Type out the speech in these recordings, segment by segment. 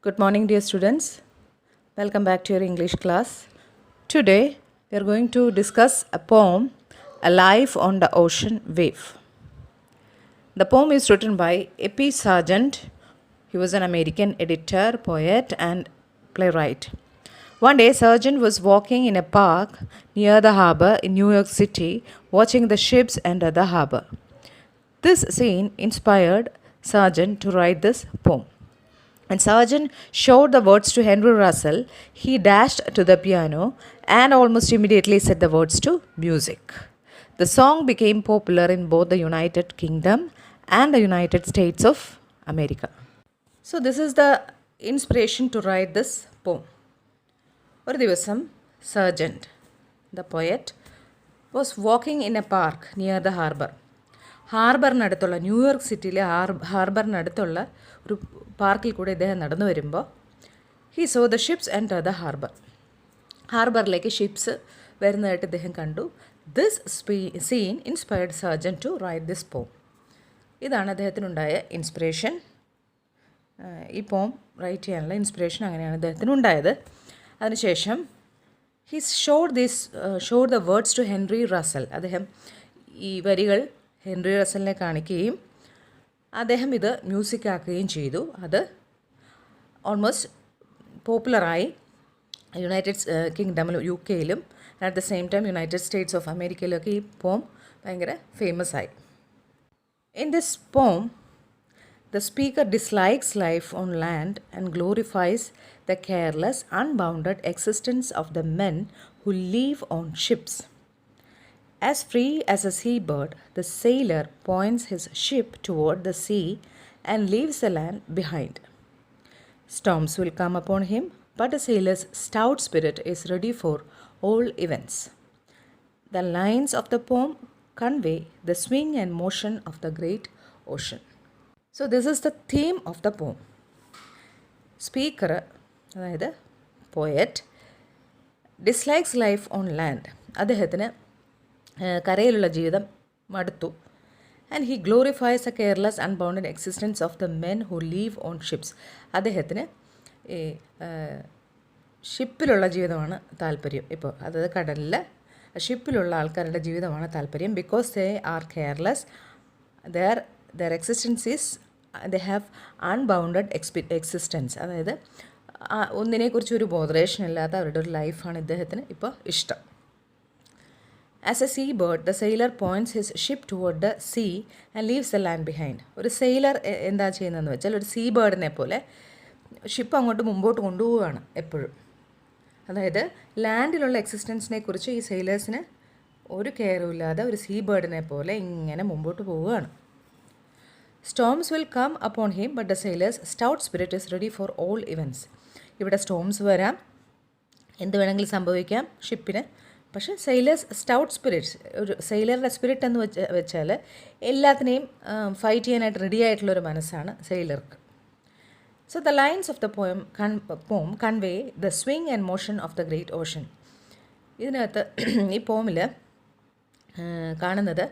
Good morning, dear students. Welcome back to your English class. Today, we are going to discuss a poem, A Life on the Ocean Wave. The poem is written by A.P. Sargent. He was an American editor, poet, and playwright. One day, Sargent was walking in a park near the harbor in New York City, watching the ships enter the harbor. This scene inspired Sargent to write this poem. When Sargent showed the words to Henry Russell, he dashed to the piano and almost immediately set the words to music. The song became popular in both the United Kingdom and the United States of America. So, this is the inspiration to write this poem. ഒരു ദിവസം Sargent the poet was walking in a park near the ഹാർബറിനടുത്തുള്ള New York സിറ്റിയിലെ ഹാർബറിനടുത്തുള്ള ഒരു പാർക്കിൽ കൂടെ ഇദ്ദേഹം നടന്നു വരുമ്പോൾ he saw the ships enter the ഹാർബറിലേക്ക് ഷിപ്സ് വരുന്നതായിട്ട് ഇദ്ദേഹം കണ്ടു. This scene inspired Sargent to write this poem. ഇതാണ് അദ്ദേഹത്തിനുണ്ടായ ഇൻസ്പിറേഷൻ. ഈ പോം റൈറ്റ് ചെയ്യാനുള്ള ഇൻസ്പിറേഷൻ അങ്ങനെയാണ് അദ്ദേഹത്തിനുണ്ടായത്. അതിനുശേഷം he showed the words to Henry Russell. അദ്ദേഹം ഈ വരികൾ ഹെൻറി റസലിനെ കാണിക്കുകയും അദ്ദേഹം ഇത് മ്യൂസിക് ആക്കുകയും ചെയ്തു. അത് ഓൾമോസ്റ്റ് പോപ്പുലറായി യുണൈറ്റഡ് കിങ്ഡമിലും യു കെയിലും at the same time United States of അമേരിക്കയിലൊക്കെ ഈ പോം ഭയങ്കര ഫേമസ് ആയി. In this poem the speaker dislikes life on land and glorifies the careless, unbounded existence of the men who live on ships. As free as a seabird, the sailor points his ship toward the sea and leaves the land behind. Storms will come upon him, but the sailor's stout spirit is ready for all events. The lines of the poem convey the swing and motion of the great ocean. So this is the theme of the poem. Speaker, അതായത് poet, dislikes life on land. അദ്ദേഹത്തിന് കരയിലുള്ള ജീവിതം മടുത്തു. And he glorifies A careless unbounded existence of the men who leave on ships. അദ്ദേഹത്തിന് ഈ ഷിപ്പിലുള്ള ജീവിതമാണ് താല്പര്യം. ഇപ്പോൾ അതായത് കടലിൽ ഷിപ്പിലുള്ള ആൾക്കാരുടെ ജീവിതമാണ് താല്പര്യം. Because they are careless, their existence is they have unbounded existence. അതായത് ഒന്നിനെക്കുറിച്ച് ഒരു ബോധറേഷൻ ഇല്ലാത്ത അവരുടെ ഒരു ലൈഫാണ് ഇദ്ദേഹത്തിന് ഇപ്പോൾ ഇഷ്ടം. As a sea bird the sailor points his ship toward the sea and leaves the land behind. ഒരു സെയിലർ എന്താ ചെയ്യുന്നതെന്ന് വെച്ചാൽ ഒരു സീ ബേർഡിനെ പോലെ ഷിപ്പ് അങ്ങോട്ട് മുമ്പോട്ട് കൊണ്ടുപോവുകയാണ് എപ്പോഴും. അതായത് ലാൻഡിലുള്ള എക്സിസ്റ്റൻസിനെ കുറിച്ച് ഈ സെയിലേഴ്സിന് ഒരു കെയറും ഇല്ലാതെ ഒരു സീ ബേർഡിനെ പോലെ ഇങ്ങനെ മുമ്പോട്ട് പോവുകയാണ്. Storms will come upon him, but the sailor's stout spirit is ready for all events. ഇവിടെ സ്റ്റോംസ് വരാം, എന്ത് വേണമെങ്കിലും സംഭവിക്കാം ഷിപ്പിന്. പക്ഷേ സെയിലേഴ്സ് സ്റ്റൗട്ട് സ്പിരിറ്റ്സ്, ഒരു സെയിലറുടെ സ്പിരിറ്റ് എന്ന് വെച്ചാൽ എല്ലാത്തിനെയും ഫൈറ്റ് ചെയ്യാനായിട്ട് റെഡി ആയിട്ടുള്ളൊരു മനസ്സാണ് സെയിലർക്ക്. So the lines of the poem convey the swing and motion of the great ocean. ഇതിനകത്ത് ഈ പോമിൽ കാണുന്നത്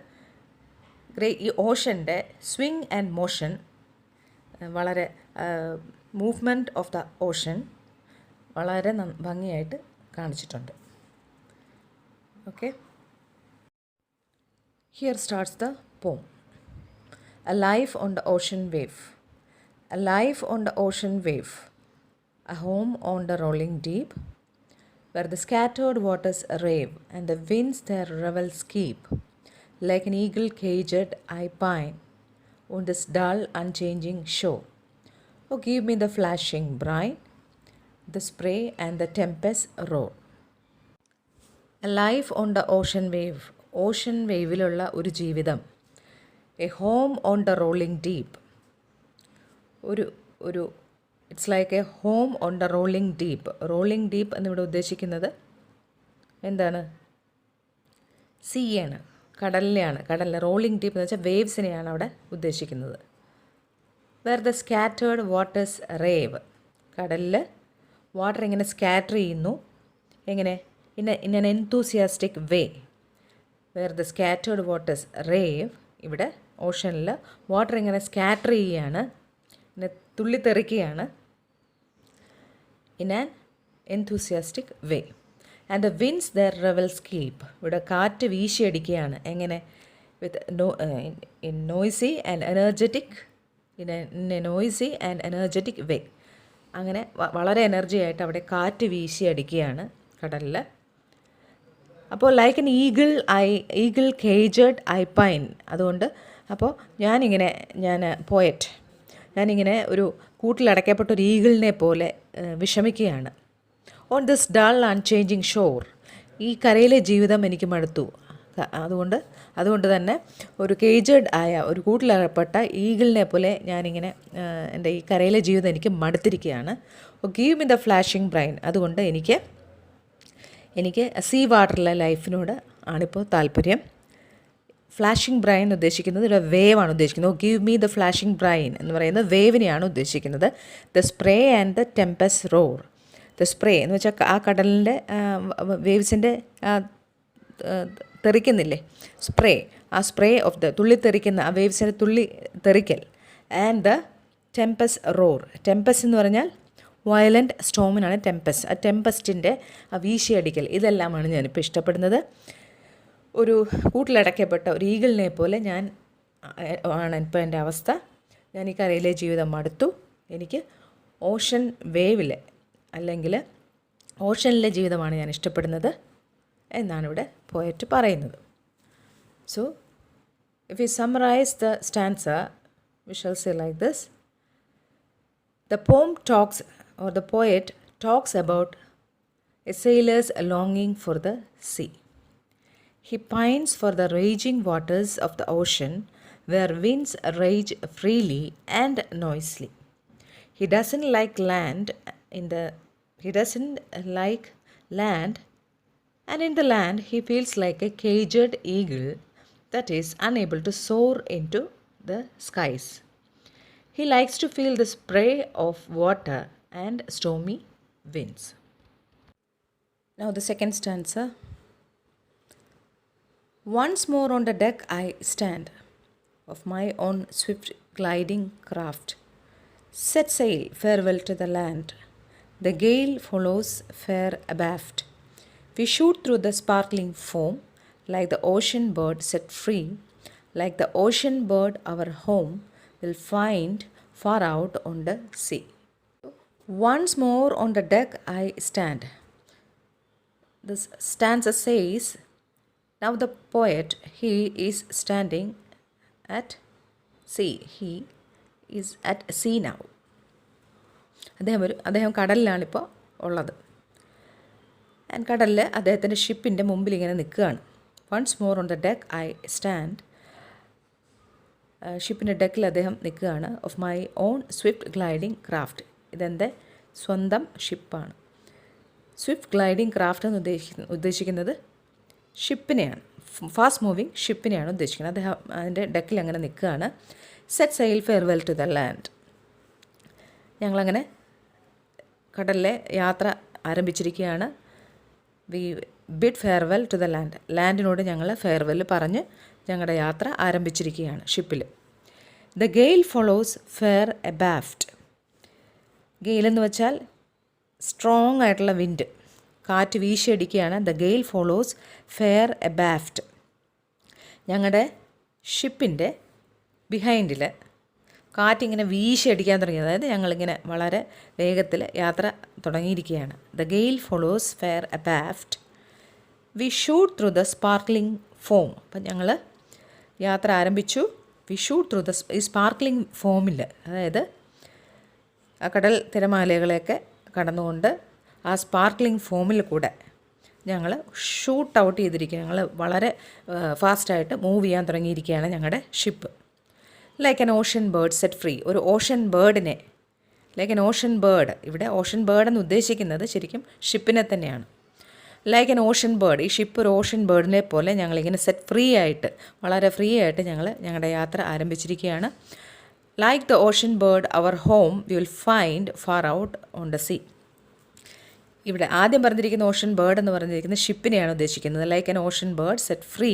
ഈ ഓഷൻ്റെ സ്വിങ് ആൻഡ് മോഷൻ, വളരെ മൂവ്മെൻറ്റ് ഓഫ് ദ ഓഷൻ വളരെ ഭംഗിയായിട്ട് കാണിച്ചിട്ടുണ്ട്. Okay, here starts the poem. A life on the ocean wave. A life on the ocean wave, a home on the rolling deep, where the scattered waters rave and the winds their revels keep. Like an eagle caged, I pine on this dull, unchanging shore. Oh, give me the flashing brine, the spray and the tempest roar. A life on the ocean wave. Ocean waveലുള്ള ഒരു ജീവിതം. A home on the rolling deep. ഒരു it's like A home on the rolling deep. Rolling deep എന്നിവിടെ ഉദ്ദേശിക്കുന്നത് എന്താണ്? സീയാണ്, കടലിലെ rolling deep എന്ന് വെച്ചാൽ വേവ്സിനെയാണ് അവിടെ ഉദ്ദേശിക്കുന്നത്. Where the scattered waters rave. കടലിൽ വാട്ടർ ഇങ്ങനെ സ്കാറ്റർ ചെയ്യുന്നു. എങ്ങനെ? In an enthusiastic way. Where the scattered waters rave. ഇവിടെ ഓഷനിൽ വാട്ടർ ഇങ്ങനെ സ്കാറ്റർ ചെയ്യുകയാണ്, ഇങ്ങനെ തുള്ളിത്തെറിക്കുകയാണ്. in an enthusiastic way. And the winds their revels keep. ഇവിടെ കാറ്റ് വീശിയടിക്കുകയാണ്. എങ്ങനെ? with in noisy and energetic in a noisy and energetic way. അങ്ങനെ വളരെ എനർജി ആയിട്ട് അവിടെ കാറ്റ് വീശി അടിക്കുകയാണ് കടലിൽ. അപ്പോൾ like an eagle caged I pine. അതുകൊണ്ട് അപ്പോൾ ഞാനിങ്ങനെ ഒരു കൂട്ടിലടയ്ക്കപ്പെട്ട ഒരു ഈഗിളിനെ പോലെ വിഷമിക്കുകയാണ്. On this dull and changing shore. ഈ കരയിലെ ജീവിതം എനിക്ക് മടുത്തു. അതുകൊണ്ട് തന്നെ ഒരു കേജഡ് ആയ ഒരു കൂട്ടിലകപ്പെട്ട ഈഗിളിനെ പോലെ ഞാനിങ്ങനെ എൻ്റെ ഈ കരയിലെ ജീവിതം എനിക്ക് മടുത്തിരിക്കുകയാണ്. Give me the flashing brine. അതുകൊണ്ട് എനിക്ക് സീ വാട്ടറിലെ ലൈഫിനോട് ആണിപ്പോൾ താല്പര്യം. ഫ്ലാഷിംഗ് ബ്രൈൻ ഉദ്ദേശിക്കുന്നത് ഇവിടെ വേവാണ് ഉദ്ദേശിക്കുന്നത്. Give me the flashing brine എന്ന് പറയുന്നത് വേവിനെയാണ് ഉദ്ദേശിക്കുന്നത്. The spray and the tempest's roar. The spray എന്ന് വെച്ചാൽ ആ കടലിൻ്റെ വേവ്സിൻ്റെ തെറിക്കുന്നില്ലേ, സ്പ്രേ, ആ സ്പ്രേ ഓഫ് ദ തുള്ളിത്തെറിക്കുന്ന ആ വേവ്സിൻ്റെ തുള്ളി തെറിക്കൽ. And the tempest's roar. Tempest എന്ന് പറഞ്ഞാൽ വയലൻറ്റ് സ്റ്റോമിനാണ് ടെമ്പസ്. ആ ടെമ്പസ്റ്റിൻ്റെ ആ വീശിയടിക്കൽ, ഇതെല്ലാമാണ് ഞാനിപ്പോൾ ഇഷ്ടപ്പെടുന്നത്. ഒരു കൂട്ടിലടയ്ക്കപ്പെട്ട ഒരു ഈഗിളിനെ പോലെ ആണ് ഇപ്പോൾ എൻ്റെ അവസ്ഥ. ഞാൻ ഈ കരയിലെ ജീവിതം മടുത്തു. എനിക്ക് ഓഷൻ വേവിലെ അല്ലെങ്കിൽ ഓഷനിലെ ജീവിതമാണ് ഞാൻ ഇഷ്ടപ്പെടുന്നത് എന്നാണ് ഇവിടെ പോയറ്റ് പറയുന്നത്. So if you summarise the stanza we shall say like this. The poem talks, or the poet talks about a sailor's longing for the sea. He pines for the raging waters of the ocean where winds rage freely and noisily. He doesn't like land, and in the land he feels like a caged eagle that is unable to soar into the skies. He likes to feel the spray of water and stormy winds. Now the second stanza. Once more on the deck I stand of my own swift gliding craft. Set sail, farewell to the land. The gale follows fair abaft. We shoot through the sparkling foam like the ocean bird set free. Like the ocean bird our home will find far out on the sea. Once more on the deck I stand. This stanza says, now the poet, he is standing at sea. He is at sea now. അദ്ദേഹം കടലിലാണിപ്പോൾ ഉള്ളത്. And കടലിൽ അദ്ദേഹത്തിൻ്റെ ഷിപ്പിൻ്റെ മുമ്പിൽ ഇങ്ങനെ നിൽക്കുകയാണ്. Once more on the deck I stand. ഷിപ്പിൻ്റെ ഡെക്കിൽ അദ്ദേഹം നിൽക്കുകയാണ്. Of my own swift gliding craft. ഇതെൻ്റെ സ്വന്തം ഷിപ്പാണ്. സ്വിഫ്റ്റ് ഗ്ലൈഡിങ് ക്രാഫ്റ്റ് എന്ന് ഉദ്ദേശിക്കുന്നത് ഷിപ്പിനെയാണ്, ഫാസ്റ്റ് മൂവിങ് ഷിപ്പിനെയാണ് ഉദ്ദേശിക്കുന്നത്. അദ്ദേഹം അതിൻ്റെ ഡെക്കിൽ അങ്ങനെ നിൽക്കുകയാണ്. Set sail farewell to the land. ഞങ്ങളങ്ങനെ കടലിലെ യാത്ര ആരംഭിച്ചിരിക്കുകയാണ്. We bid farewell to the land. ലാൻഡിനോട് ഞങ്ങൾ ഫെയർവെൽ പറഞ്ഞ് ഞങ്ങളുടെ യാത്ര ആരംഭിച്ചിരിക്കുകയാണ് ഷിപ്പിൽ. The gale follows fair abaft. Gale എന്ന് വെച്ചാൽ സ്ട്രോങ് ആയിട്ടുള്ള വിൻഡ്, കാറ്റ് വീശിയടിക്കുകയാണ്. The gale follows fair abaft. ഞങ്ങളുടെ ഷിപ്പിൻ്റെ ബിഹൈൻഡിൽ കാറ്റിങ്ങനെ വീശിയടിക്കാൻ തുടങ്ങി. അതായത് ഞങ്ങളിങ്ങനെ വളരെ വേഗത്തിൽ യാത്ര തുടങ്ങിയിരിക്കുകയാണ്. The gale follows fair abaft. We shoot through the sparkling foam. അപ്പം ഞങ്ങൾ യാത്ര ആരംഭിച്ചു. വി ഷൂട്ട് ത്രൂ ദ ഈ സ്പാർക്ലിംഗ് ഫോമിൽ, അതായത് ആ കടൽ തിരമാലകളെയൊക്കെ കടന്നുകൊണ്ട് ആ സ്പാർക്ലിംഗ് ഫോമിൽ കൂടെ ഞങ്ങൾ ഷൂട്ട് ഔട്ട് ചെയ്തിരിക്കുക. ഞങ്ങൾ വളരെ ഫാസ്റ്റായിട്ട് മൂവ് ചെയ്യാൻ തുടങ്ങിയിരിക്കുകയാണ് ഞങ്ങളുടെ ഷിപ്പ്. Like an ocean bird set free. ഒരു ഓഷൻ ബേർഡിനെ, ലൈക്ക് എൻ ഓഷൻ ബേർഡ്, ഇവിടെ ഓഷൻ ബേർഡ് എന്ന് ഉദ്ദേശിക്കുന്നത് ശരിക്കും ഷിപ്പിനെ തന്നെയാണ്. ലൈക്ക് എൻ ഓഷൻ ബേർഡ്, ഈ ഷിപ്പ് ഒരു ഓഷൻ ബേർഡിനെ പോലെ ഞങ്ങളിങ്ങനെ സെറ്റ് ഫ്രീ ആയിട്ട്, വളരെ ഫ്രീ ആയിട്ട് ഞങ്ങളുടെ യാത്ര ആരംഭിച്ചിരിക്കുകയാണ്. Like the ocean bird our home we will find far out on the sea. ഇവിടെ ആദ്യം പറഞ്ഞിരിക്കുന്ന ഓഷൻ ബേർഡ് എന്ന് പറഞ്ഞിരിക്കുന്നത് ഷിപ്പിനെയാണ് ഉദ്ദേശിക്കുന്നത്. Like an ocean bird set free.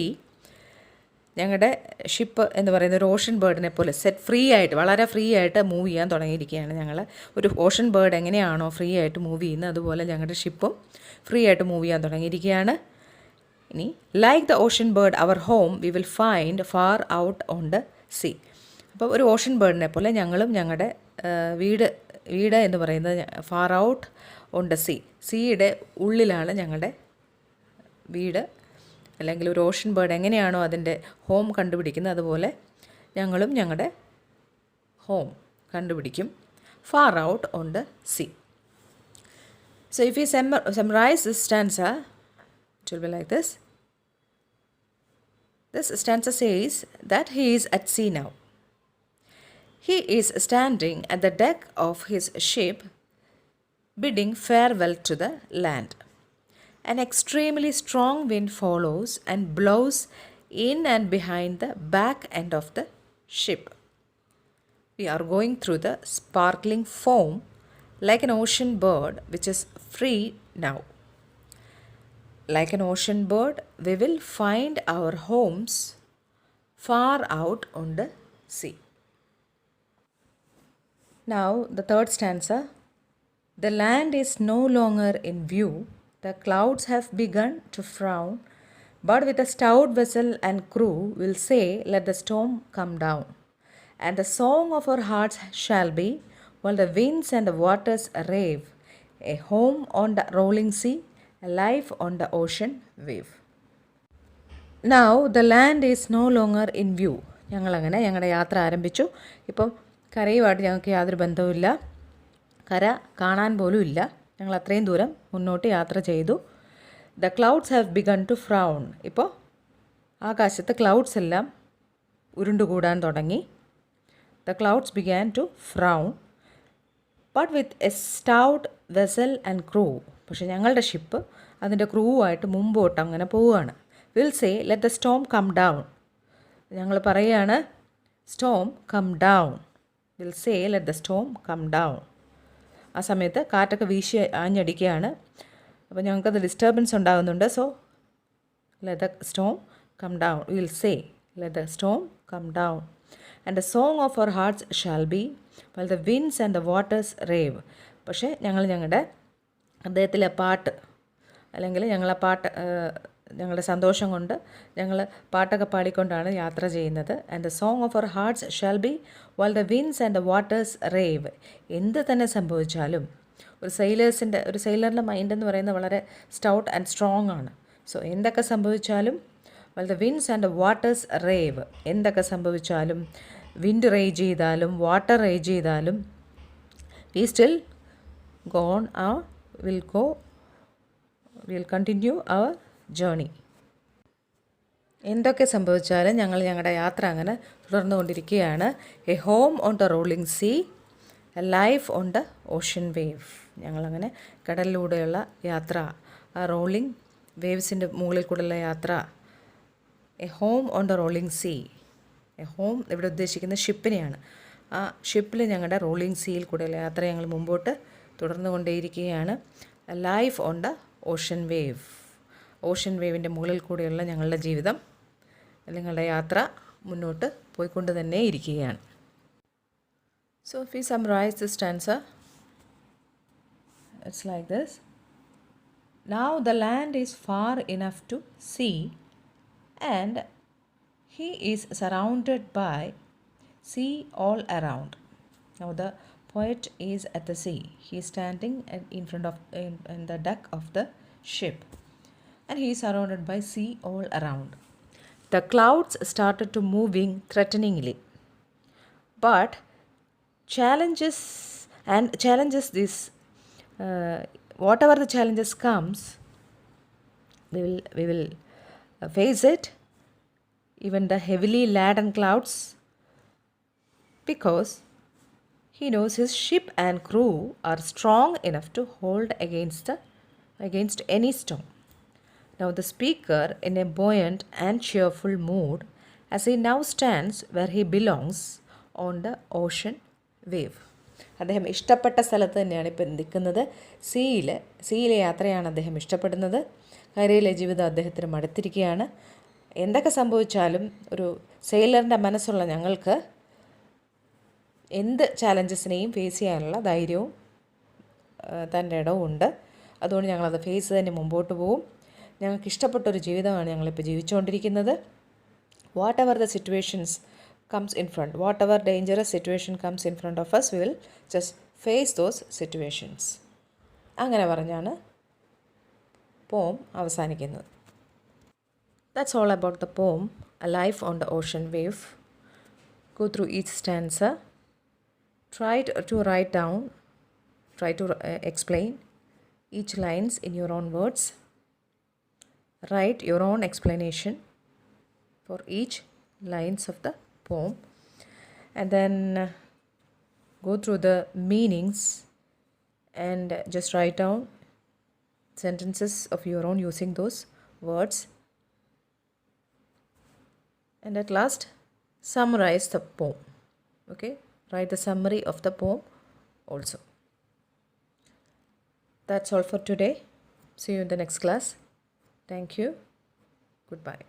ഞങ്ങളുടെ ഷിപ്പ് എന്ന് പറയുന്ന ഒരു ഓഷൻ ബേർഡിനെ പോലെ സെറ്റ് ഫ്രീ ആയിട്ട്, വളരെ ഫ്രീ ആയിട്ട് മൂവ് ചെയ്യാൻ തുടങ്ങിയിരിക്കുകയാണ്. ഞങ്ങൾ ഒരു ഓഷൻ ബേർഡ് എങ്ങനെയാണോ ഫ്രീ ആയിട്ട് മൂവ് ചെയ്യുന്നത്, അതുപോലെ ഞങ്ങളുടെ ഷിപ്പും ഫ്രീ ആയിട്ട് മൂവ് ചെയ്യാൻ തുടങ്ങിയിരിക്കുകയാണ്. ഇനി like the ocean bird our home we will find far out on the sea. അപ്പോൾ ഒരു ഓഷൻ ബേർഡിനെ പോലെ ഞങ്ങളും ഞങ്ങളുടെ വീട് എന്ന് പറയുന്നത് far out on the sea, സീയുടെ ഉള്ളിലാണ് ഞങ്ങളുടെ വീട്. അല്ലെങ്കിൽ ഒരു ഓഷൻ ബേർഡ് എങ്ങനെയാണോ അതിൻ്റെ ഹോം കണ്ടുപിടിക്കുന്നത്, അതുപോലെ ഞങ്ങളും ഞങ്ങളുടെ ഹോം കണ്ടുപിടിക്കും far out on the see. So if you summarize this stanza, it will be like this. This stanza says that he is at sea now. He is standing at the deck of his ship, bidding farewell to the land. An extremely strong wind follows and blows in and behind the back end of the ship. We are going through the sparkling foam like an ocean bird which is free now. Like an ocean bird, we will find our homes far out on the sea. Now, the third stanza. The land is no longer in view. The clouds have begun to frown. But with a stout vessel and crew, we'll say, let the storm come down. And the song of our hearts shall be, while the winds and the waters rave, a home on the rolling sea, a life on the ocean wave. Now, the land is no longer in view. ഞങ്ങളങ്ങനെ ഞങ്ങളുടെ യാത്ര ആരംഭിച്ചു. ഇപ്പം കരയുമായിട്ട് ഞങ്ങൾക്ക് യാതൊരു ബന്ധവുമില്ല, കര കാണാൻ പോലും ഇല്ല. ഞങ്ങൾ അത്രയും ദൂരം മുന്നോട്ട് യാത്ര ചെയ്തു. The clouds have begun to frown. ഇപ്പോൾ ആകാശത്ത് ക്ലൗഡ്സ് എല്ലാം ഉരുണ്ടുകൂടാൻ തുടങ്ങി. The clouds began to frown but with a stout vessel and crew. പക്ഷേ ഞങ്ങളുടെ ഷിപ്പ് അതിൻ്റെ ക്രൂവായിട്ട് മുമ്പോട്ട് അങ്ങനെ പോവുകയാണ്. We'll say let the storm come down. ഞങ്ങൾ പറയുകയാണ് storm come down. We'll say let the storm come down. ആ സമയത്ത് കാറ്റൊക്കെ വീശി ആഞ്ഞടിക്കുകയാണ്. അപ്പോൾ ഞങ്ങൾക്കത് ഡിസ്റ്റർബൻസ് ഉണ്ടാകുന്നുണ്ട്. So let the storm come down. We'll say let the storm come down. And the song of our hearts shall be while the winds and the waters rave. പക്ഷേ ഞങ്ങൾ ഞങ്ങളുടെ അദ്ദേഹത്തിലെ പാട്ട്, അല്ലെങ്കിൽ ഞങ്ങളെ പാട്ട്, ഞങ്ങളുടെ സന്തോഷം കൊണ്ട് ഞങ്ങൾ പാട്ടൊക്കെ പാടിക്കൊണ്ടാണ് യാത്ര ചെയ്യുന്നത്. And the song of our hearts shall be while the winds and the waters rave. എന്ത് തന്നെ സംഭവിച്ചാലും ഒരു സെയിലറിൻ്റെ മൈൻഡ് എന്ന് പറയുന്നത് വളരെ സ്റ്റൗട്ട് ആൻഡ് സ്ട്രോങ് ആണ്. സോ എന്തൊക്കെ സംഭവിച്ചാലും while the winds and the waters rave, എന്തൊക്കെ സംഭവിച്ചാലും, വിൻഡ് റേജ് ചെയ്താലും വാട്ടർ റേജ് ചെയ്താലും, we still will continue our journey. എന്തൊക്കെ സംഭവിച്ചാലും ഞങ്ങൾ ഞങ്ങളുടെ യാത്ര അങ്ങനെ തുടർന്നുകൊണ്ടിരിക്കുകയാണ്. A home on the rolling sea, A life on the ocean wave. ഞങ്ങളങ്ങനെ കടലിലൂടെയുള്ള യാത്ര, ആ റോളിംഗ് വേവ്സിൻ്റെ മുകളിൽ കൂടെയുള്ള യാത്ര. A home on the rolling sea. A home ഇവിടെ ഉദ്ദേശിക്കുന്ന ഷിപ്പിനെയാണ്. ആ ഷിപ്പിൽ ഞങ്ങളുടെ റോളിംഗ് സീയിൽ കൂടെയുള്ള യാത്ര ഞങ്ങൾ മുമ്പോട്ട് തുടർന്നു കൊണ്ടേയിരിക്കുകയാണ്. A life on the ocean wave. Ocean വേവിൻ്റെ മുകളിൽ കൂടെയുള്ള ഞങ്ങളുടെ ജീവിതം, ഞങ്ങളുടെ യാത്ര മുന്നോട്ട് പോയിക്കൊണ്ട് തന്നെ ഇരിക്കുകയാണ്. So if you summarise this stanza, it's like this. Now the land is far enough to see, and he is surrounded by sea all around. Now the poet is at the sea. He is standing in front of in the deck of the ship, and he is surrounded by sea all around. The clouds started to moving threateningly, but challenges this, whatever the challenges comes, we will face it, even the heavily laden clouds, because he knows his ship and crew are strong enough to hold against any storm. Now the speaker, in a buoyant and cheerful mood, as he now stands where he belongs on the ocean wave. അദ്ദേഹം ഇഷ്ടപ്പെട്ട സ്ഥലത്ത് തന്നെയാണ് ഇപ്പം നിൽക്കുന്നത്. സീയിലെ യാത്രയാണ് അദ്ദേഹം ഇഷ്ടപ്പെടുന്നത്. കരയിലെ ജീവിതം അദ്ദേഹത്തിന് മടുത്തിരിക്കുകയാണ്. എന്തൊക്കെ സംഭവിച്ചാലും ഒരു സെയിലറിൻ്റെ മനസ്സുള്ള ഞങ്ങൾക്ക് എന്ത് ചാലഞ്ചസിനെയും ഫേസ് ചെയ്യാനുള്ള ധൈര്യവും തൻ്റെ ഇടവും ഉണ്ട്. അതുകൊണ്ട് ഞങ്ങളത് ഫേസ് തന്നെ മുമ്പോട്ട് പോവും. ഞങ്ങൾക്ക് ഇഷ്ടപ്പെട്ടൊരു ജീവിതമാണ് ഞങ്ങളിപ്പോൾ ജീവിച്ചുകൊണ്ടിരിക്കുന്നത്. Whatever the situations comes in front, whatever dangerous situation comes in front of us, we will just face those situations. അങ്ങനെ പറഞ്ഞാണ് പോം അവസാനിക്കുന്നത്. That's all about the poem, A Life on the Ocean Wave. Go through each stanza. Try to write down, try to explain each lines in your own words. Write your own explanation for each lines of the poem, and then go through the meanings and just write down sentences of your own using those words, and at last summarize the poem. Okay, write the summary of the poem also. That's all for today. See you in the next class. Thank you. Goodbye.